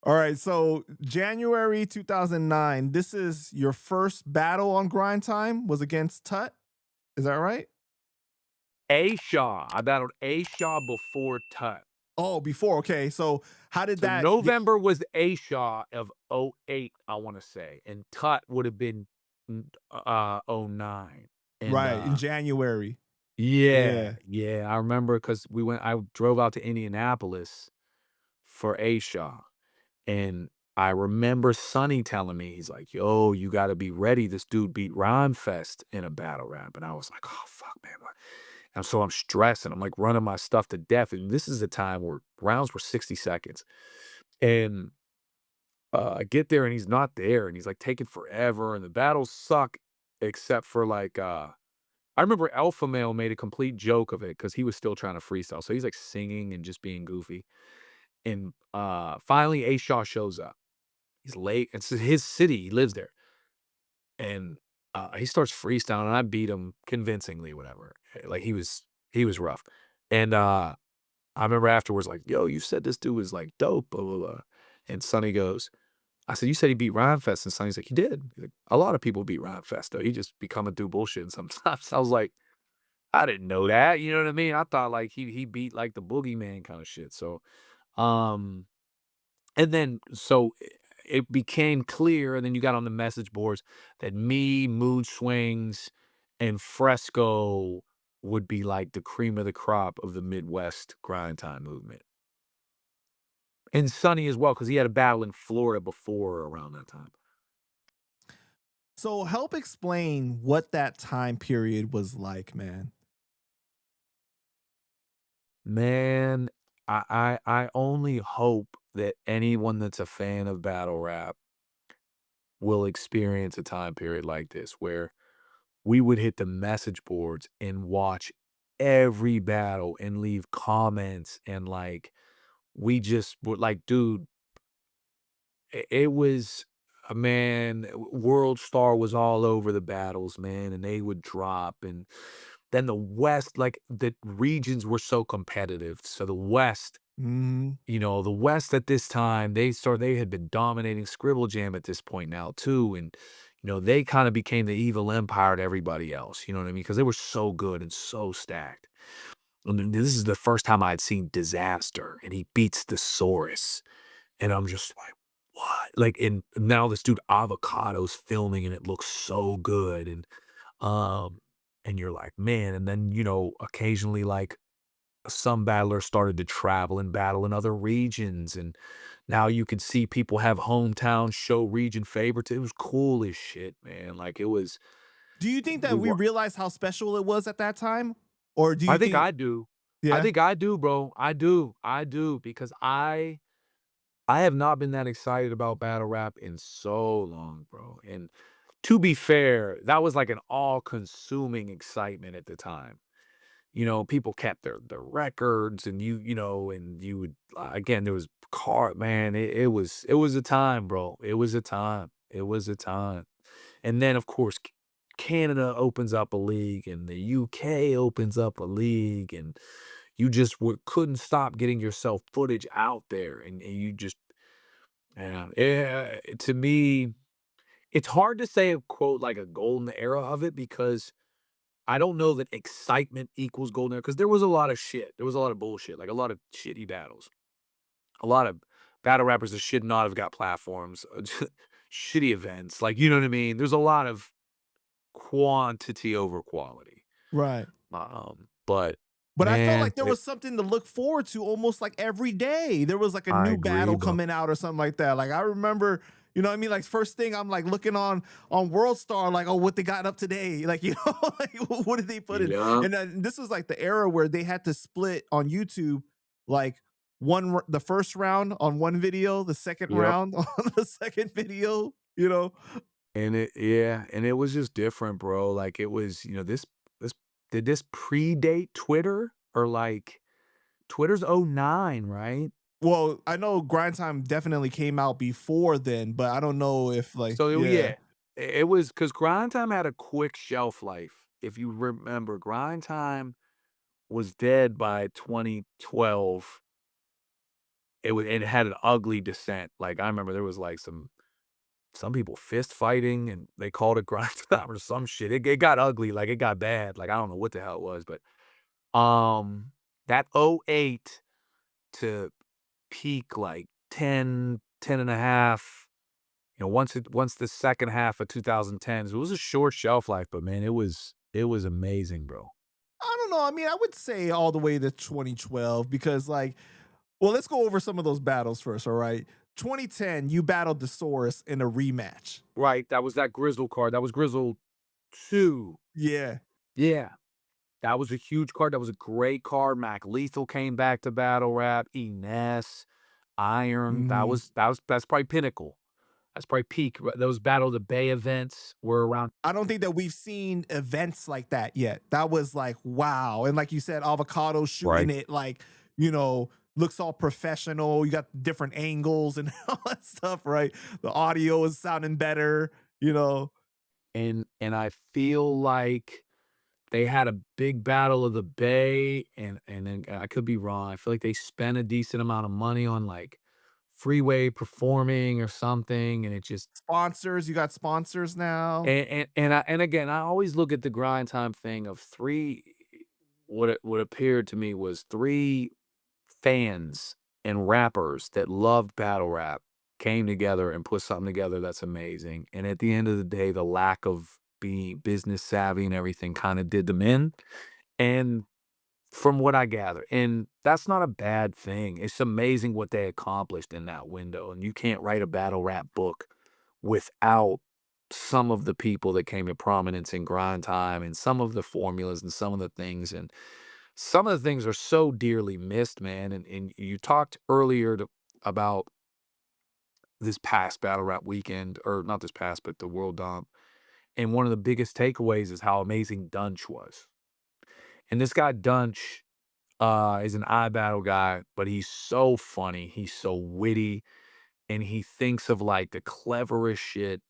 All right, so January 2009, this is your first battle on Grind Time was against Tut. Is that right? A Shaw. I battled A Shaw before Tut. Oh, before. Okay. So how did So that get November was A Shaw of '08, I wanna say, and Tut would have been '09. And, right in January? yeah, Yeah. yeah, I remember because I drove out to Indianapolis for A Shaw, and I remember Sonny telling me, he's like, "Yo, you gotta be ready. This dude beat Rhymefest in a battle rap." And I was like, "Oh, fuck, man." And so I'm stressing. I'm like running my stuff to death. And this is a time where rounds were 60 seconds. And I get there and he's not there. And he's like taking forever. And the battles suck except for like, I remember Alpha Male made a complete joke of it because he was still trying to freestyle. So he's like singing and just being goofy. And finally, A Shaw shows up. He's late. It's his city. He lives there. And he starts freestyling. And I beat him convincingly, whatever. Like he was rough. And I remember afterwards, like, "Yo, you said this dude was, like, dope, blah, blah, blah." And Sonny goes I said, "You said he beat Rhymefest," and Sonny's like, "He did." He's like, "A lot of people beat Rhymefest, though. He just be coming through bullshit sometimes." I was like, "I didn't know that," you know what I mean? I thought, like, he beat, like, the boogeyman kinda shit, so, um and then so it became clear, and then you got on the message boards that me, Mood Swings, and Fresco would be, like, the cream of the crop of the Midwest grind time movement. And Sonny as well, because he had a battle in Florida before around that time. So help explain what that time period was like, man. Man, I only hope that anyone that's a fan of battle rap will experience a time period like this where we would hit the message boards and watch every battle and leave comments and, like, we just were like, dude, it was man, World Star was all over the battles, man, and they would drop, and then the West, like, the regions were so competitive, so the West, Mhm. the West at this time, they had been dominating Scribble Jam at this point now too, and, they kinda became the evil empire to everybody else, you know what I mean? Because they were so good and so stacked. And then this is the first time I'd seen Disaster, and he beats the Saurus. And I'm just like, "What?" Like, and now this dude Avocado's filming, and it looks so good, um, and you're like, "Man," and then, occasionally, like, some battlers started to travel and battle in other regions, and now you could see people have hometown show region favorites. It was cool as shit, man. Like, it was Do you think we that we were realized how special it was at that time? Or do I you think think I do. I yeah? think I do, bro. I do, because I have not been that excited about battle rap in so long, bro, and to be fair, that was like an all-consuming excitement at the time. People kept their records, and and you would again, there was man, it was a time, bro. It was a time. It was a time. And then, of course, Canada opens up a league, and the UK opens up a league, and you just couldn't stop getting yourself footage out there, and you just to me, it's hard to say a quote like a golden era of it because I don't know that excitement equals golden era because there was a lot of shit. There was a lot of bullshit, like a lot of shitty battles. A lot of battle rappers that should not have got platforms, shitty events. Like, you know what I mean? There's a lot of quantity over quality. Right. But But I felt man, like there was something to look forward to almost like every day. There was like a I new agree, battle bro. coming out or something like that. Like I remember, you know what I mean? Like first thing I'm like looking on World Star, like, oh, what they got up today. Like, like what did they put in? Yeah. And then this was like the era where they had to split on YouTube, like the first round on one video, the second Yep. round on the second video, you know? And it was just different, bro. Like it was, this did this predate Twitter or like Twitter's '09, right? Well, I know Grind Time definitely came out before then, but I don't know if like So yeah. yeah, it was because Grind Time had a quick shelf life. If you remember, Grind Time was dead by 2012, it had an ugly descent. Like, I remember there was, like, some people fist fighting, and they called it grind time or some shit. It got ugly, like, it got bad. Like, I don't know what the hell it was, but, that '08 to peak, like, 10 and a half. Once the second half of 2010s, it was a short shelf life, but man, it was amazing, bro. I don't know. I mean, I would say all the way to 2012 because, like, well, let's go over some of those battles first. All right. 2010, you battled the Saurus in a rematch. Right, that was that Grizzle card. That was Grizzle 2. Yeah. Yeah, that was a huge card. That was a great card. Mac Lethal came back to battle rap. Ines, Iron. Hmm. That's probably pinnacle. That's probably peak. Those Battle of the Bay events were around. I don't think that we've seen events like that yet. That was like, wow. And like you said, Avocado shooting Right. it like, you know, looks all professional. You got different angles and all that stuff, right? The audio is sounding better, you know. And I feel like they had a big Battle of the Bay, and then I could be wrong. I feel like they spent a decent amount of money on, like, Freeway performing or something, and it just Sponsors, you got sponsors now. and again, I always look at the grind time thing of 3. What appeared to me was 3 fans and rappers that loved battle rap came together and put something together that's amazing, and at the end of the day, the lack of being business savvy and everything kinda did them in, and from what I gather, and that's not a bad thing. It's amazing what they accomplished in that window, and you can't write a battle rap book without some of the people that came to prominence in grind time and some of the formulas and some of the things, and some of the things are so dearly missed, man. And you talked earlier about this past battle rap weekend, or not this past, but the World Dump. And one of the biggest takeaways is how amazing Dunch was. And this guy Dunch is an iBattle guy, but he's so funny, he's so witty, and he thinks of, like, the cleverest shit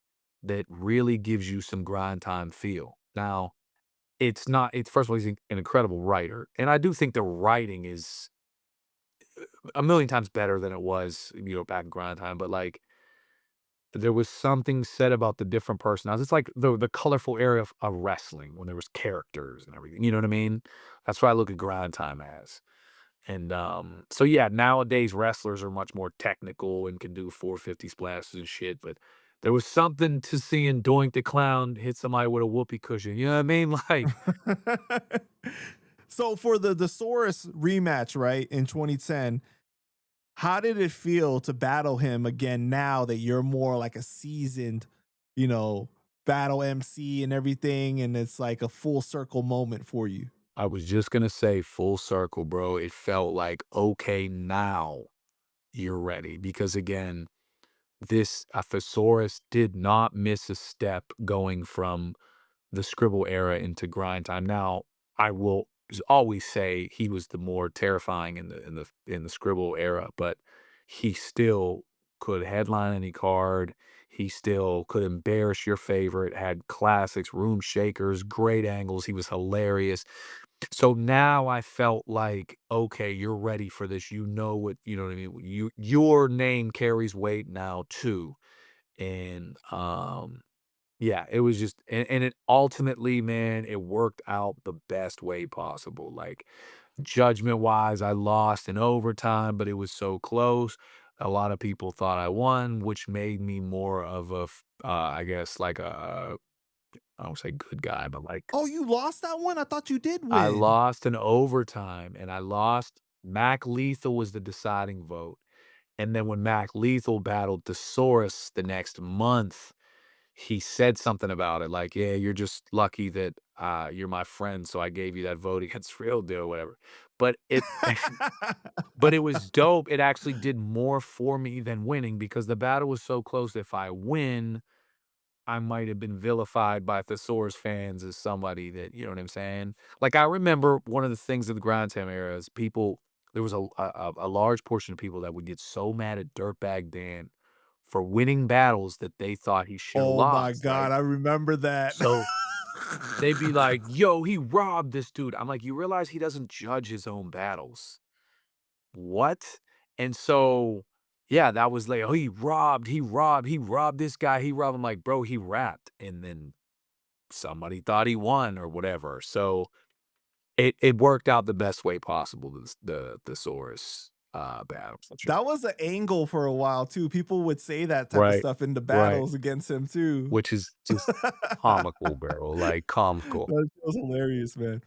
that really gives you some grind time feel. Now, it's first of all, he's an incredible writer, and I do think the writing is a million times better than it was, back in grind time, but, like, there was something said about the different personalities. It's like the colorful era of wrestling when there was characters and everything, you know what I mean? That's what I look at grind time as. And, so yeah, nowadays wrestlers are much more technical and can do 450 splashes and shit, but there was something to seeing Doink the Clown hit somebody with a whoopee cushion, you know what I mean? Like, So for the Saurus rematch, right, in 2010, how did it feel to battle him again now that you're more like a seasoned, you know, battle MC and everything, and it's like a full circle moment for you? I was just gonna say full circle, bro. It felt like, okay, now you're ready. Because again, this Thesaurus did not miss a step going from the Scribble era into grind time. Now, I will always say he was the more terrifying in the Scribble era, but he still could headline any card. He still could embarrass your favorite, had classics, room shakers, great angles. He was hilarious. So now I felt like, okay, you're ready for this. You know what I mean? Your name carries weight now too. And yeah, it was just and it ultimately, man, it worked out the best way possible. Like, judgment-wise, I lost in overtime, but it was so close. A lot of people thought I won, which made me more of I guess, like I don't say good guy, but, like, Oh, you lost that one? I thought you did I win. lost in overtime, and I lost. Mac Lethal was the deciding vote, and then when Mac Lethal battled Thesaurus the next month, he said something about it, like, "Yeah, you're just lucky that, you're my friend, so I gave you that vote against Real Deal," or whatever. But it but it was dope. It actually did more for me than winning because the battle was so close. If I win, I might have been vilified by Thesaurus fans as somebody that, you know what I'm saying? Like, I remember one of the things of the grind time era is people there was a large portion of people that would get so mad at Dirtbag Dan for winning battles that they thought he should have Oh my lost, god, right? I remember that. So, they'd be like, "Yo, he robbed this dude." I'm like, "You realize he doesn't judge his own battles." "What?" And so, yeah, that was like, "Oh, he robbed this guy, he robbed." I'm like, "Bro, he rapped." And then somebody thought he won or whatever. So it worked out the best way possible, the Saurus, battle for sure. That was an angle for a while too. People would say that type of Right, stuff in the right, battles against him too. which is just comical, bro, like, comical. That was hilarious, man.